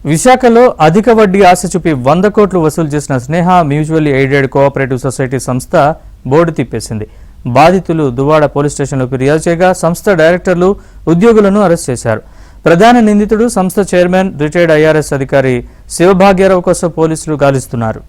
విశాఖలో అధిక వడ్డీ ఆశ చూపి 100 కోట్లు వసూలు చేసిన స్నేహ మ్యూచువల్లీ ఎయిడెడ్ కోఆపరేటివ్ సొసైటీ సంస్థ బోర్డు తిప్పేసింది. బాధితులు దువ్వాడ పోలీస్ స్టేషన్లో ఫిర్యాదు చేయగా సంస్థ డైరెక్టర్లు, ఉద్యోగులను అరెస్ట్ చేశారు. ప్రధాన నిందితుడు సంస్థ చైర్మన్ రిటైర్డ్ ఐఆర్ఎస్ అధికారి శివభాగ్యరావు కోసం పోలీసులు గాలిస్తున్నారు.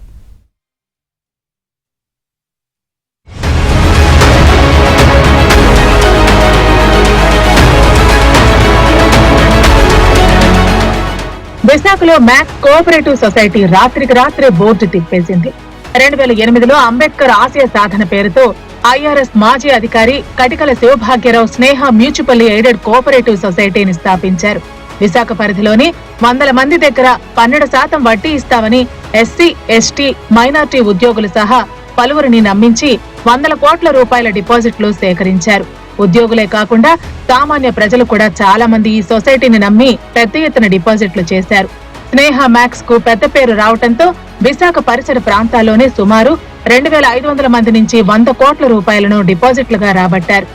విశాఖలో మ్యాక్స్ కోఆపరేటివ్ సొసైటీ రాత్రికి రాత్రే బోర్డు తిప్పేసింది. 2008లో అంబేద్కర్ ఆశయ సాధన పేరుతో ఐఆర్ఎస్ మాజీ అధికారి కటికల శివభాగ్యరావు స్నేహ మ్యూచువల్లీ ఎయిడెడ్ కోఆపరేటివ్ సొసైటీని స్థాపించారు. విశాఖ పరిధిలోని 100 మంది దగ్గర 12% వడ్డీ ఇస్తామని ఎస్సీ, ఎస్టీ, మైనార్టీ ఉద్యోగులు సహా పలువురిని నమ్మించి 100 కోట్ల రూపాయల డిపాజిట్లు సేకరించారు. ఉద్యోగులే కాకుండా సామాన్య ప్రజలు కూడా చాలా మంది ఈ సొసైటీని నమ్మి పెద్ద ఎత్తున డిపాజిట్లు చేశారు. స్నేహ మ్యాక్స్ కు పెద్ద పేరు రావడంతో విశాఖ పరిసర ప్రాంతాల్లోనే సుమారు 2500 మంది నుంచి 100 కోట్ల రూపాయలను డిపాజిట్లుగా రాబట్టారు.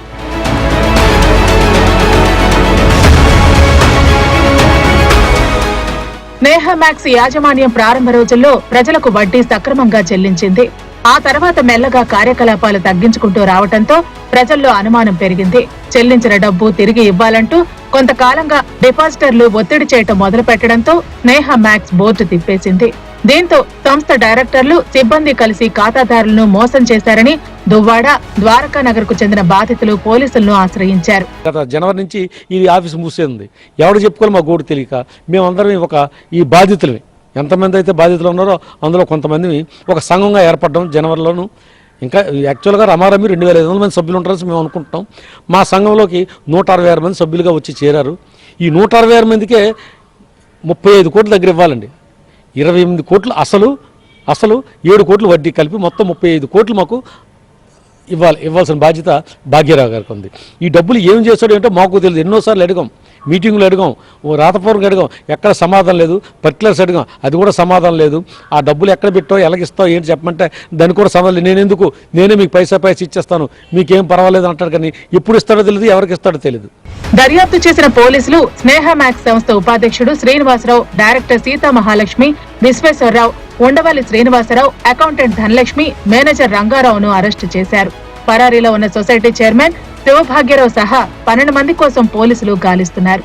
స్నేహ మ్యాక్స్ యాజమాన్యం ప్రారంభ రోజుల్లో ప్రజలకు వడ్డీ సక్రమంగా చెల్లించింది. ఆ తర్వాత మెల్లగా కార్యకలాపాలు తగ్గించుకుంటూ రావడంతో ప్రజల్లో అనుమానం పెరిగింది. చెల్లించిన డబ్బు తిరిగి ఇవ్వాలంటూ కొంతకాలంగా డిపాజిటర్లు ఒత్తిడి చేయటం మొదలు పెట్టడంతో స్నేహ మ్యాక్స్ బోర్డు తిప్పేసింది. దీంతో సంస్థ డైరెక్టర్లు, సిబ్బంది కలిసి ఖాతాదారులను మోసం చేశారని దువ్వాడ, ద్వారకా నగర్ కు చెందిన బాధితులు పోలీసులను ఆశ్రయించారు. గత జనవరి నుంచి ఈ ఆఫీస్ మూసేది. ఎవరు చెప్పుకోవాలి మా గోడు తెలియక మేమందరం ఈ బాధితులమే. ఎంతమంది అయితే బాధితులు ఉన్నారో అందులో కొంతమంది ఒక సంఘంగా ఏర్పడడం జనవరిలోను. ఇంకా యాక్చువల్గా రమారమి 2500 మంది సభ్యులు ఉంటారని మేము అనుకుంటున్నాం. మా సంఘంలోకి 166 మంది సభ్యులుగా వచ్చి చేరారు. ఈ 166 మందికే 35 కోట్ల దగ్గర ఇవ్వాలండి. 28 కోట్లు అసలు 7 కోట్లు వడ్డీ కలిపి మొత్తం 35 కోట్లు మాకు ఇవ్వాల్సిన బాధ్యత భాగ్యరావు గారికి ఉంది. ఈ డబ్బులు ఏం చేస్తాడు ఏంటో మాకు తెలియదు. ఎన్నోసార్లు అడిగాం, మీటింగ్లు అడిగాం, రాతపూర్వకంగా అడిగాం, ఎక్కడ సమాధానం లేదు. పర్టికులర్స్ అడిగాం, అది కూడా సమాధానం లేదు. ఆ డబ్బులు ఎక్కడ పెట్టావు, ఎలాగిస్తావు ఏంటి చెప్పమంటే దానికి కూడా సమాధానం లేదు. నేనే మీకు పైసా ఇచ్చేస్తాను, మీకేం పర్వాలేదు అంటారు. కానీ ఎప్పుడు ఇస్తాడో తెలియదు, ఎవరికి ఇస్తాడో తెలియదు. దర్యాప్తు చేసిన పోలీసులు స్నేహ మ్యాక్స్ సంస్థ ఉపాధ్యక్షుడు Srinivasarao, director Sita Mahalakshmi, Visweswararao, Undavalli Srinivasarao, accountant Dhanalakshmi, manager రంగారావును అరెస్టు చేశారు. పరారీలో ఉన్న సొసైటీ చైర్మన్ శివభాగ్యరావు సహా 12 మంది కోసం పోలీసులు గాలిస్తున్నారు.